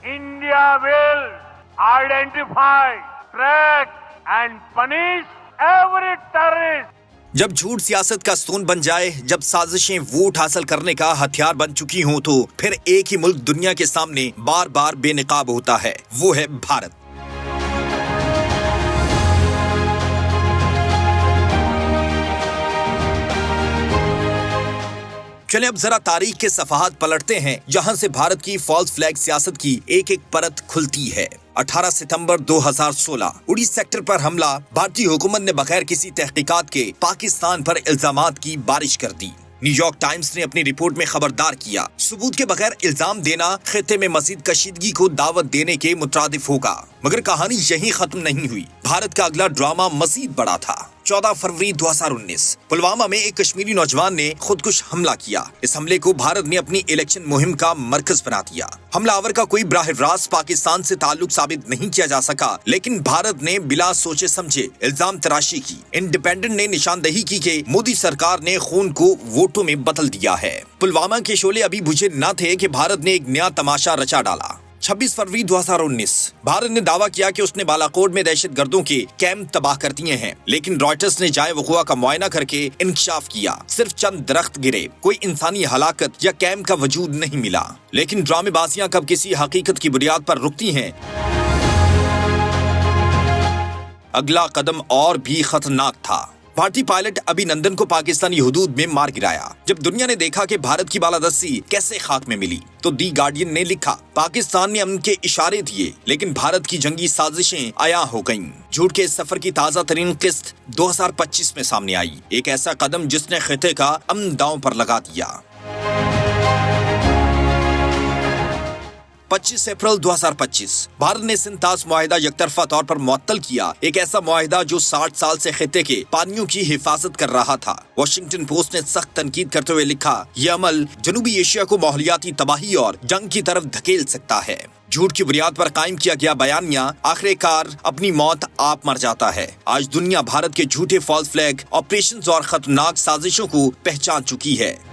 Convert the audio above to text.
India will identify, track and punish every terrorist. जब झूठ सियासत का स्तून बन जाए, जब साजिशें वोट हासिल करने का हथियार बन चुकी हों, तो फिर एक ही मुल्क दुनिया के सामने बार बार बेनकाब होता है, वो है भारत। चले अब जरा तारीख के सफहात पलटते हैं, जहां से भारत की फॉल्स फ्लैग सियासत की एक एक परत खुलती है। 18 सितंबर 2016 उड़ी सेक्टर पर हमला। भारतीय हुकूमत ने बगैर किसी तहकीकात के पाकिस्तान पर इल्जामात की बारिश कर दी। न्यूयॉर्क टाइम्स ने अपनी रिपोर्ट में खबरदार किया, सबूत के बगैर इल्जाम देना खित्ते में मजीद कशीदगी को दावत देने के मुतरादिफ होगा। मगर कहानी यहीं खत्म नहीं हुई। भारत का अगला ड्रामा मजीद बड़ा था। 14 फरवरी 2019 पुलवामा में एक कश्मीरी नौजवान ने खुदकुश हमला किया। इस हमले को भारत ने अपनी इलेक्शन मुहिम का मरकज बना दिया। हमलावर का कोई बराह रास्त पाकिस्तान से ताल्लुक साबित नहीं किया जा सका, लेकिन भारत ने बिला सोचे समझे इल्जाम तराशी की। इंडिपेंडेंट ने निशानदही की कि मोदी सरकार ने खून को वोटों में बदल दिया है। पुलवामा के शोले अभी बुझे न थे कि भारत ने एक नया तमाशा रचा डाला। 26 फरवरी 2019 भारत ने दावा किया कि उसने बालाकोट में दहशतगर्दों के कैंप तबाह कर दिए हैं, लेकिन रॉयटर्स ने जाए वक़ुआ का मुआयना करके इंकशाफ किया, सिर्फ चंद दरख्त गिरे, कोई इंसानी हलाकत या कैंप का वजूद नहीं मिला। लेकिन ड्रामेबाजियां कब किसी हकीकत की बुनियाद पर रुकती हैं। अगला कदम और भी खतरनाक था। भारतीय पायलट अभिनंदन को पाकिस्तानी हुदूद में मार गिराया। जब दुनिया ने देखा कि भारत की बालादस्ती कैसे खाक में मिली, तो दी गार्डियन ने लिखा, पाकिस्तान ने अमन के इशारे दिए, लेकिन भारत की जंगी साजिशें आया हो गईं। झूठ के इस सफर की ताजा तरीन किस्त 2025 में सामने आई। एक ऐसा कदम जिसने खिते का अमन दांव पर लगा दिया। 25 अप्रैल 2025 भारत ने सिंतास मुआहिदा यकतरफा तौर पर मुअत्तल किया। एक ऐसा मुआहिदा जो 60 साल से खिते के पानियों की हिफाजत कर रहा था। वॉशिंगटन पोस्ट ने सख्त तनकीद करते हुए लिखा, यह अमल जनूबी एशिया को माहौलियाती तबाही और जंग की तरफ धकेल सकता है। झूठ की बुनियाद पर कायम किया गया बयानिया आखिरकार अपनी मौत आप मर जाता है। आज दुनिया भारत के झूठे फॉल्स फ्लैग ऑपरेशंस और खतरनाक साजिशों को पहचान चुकी है।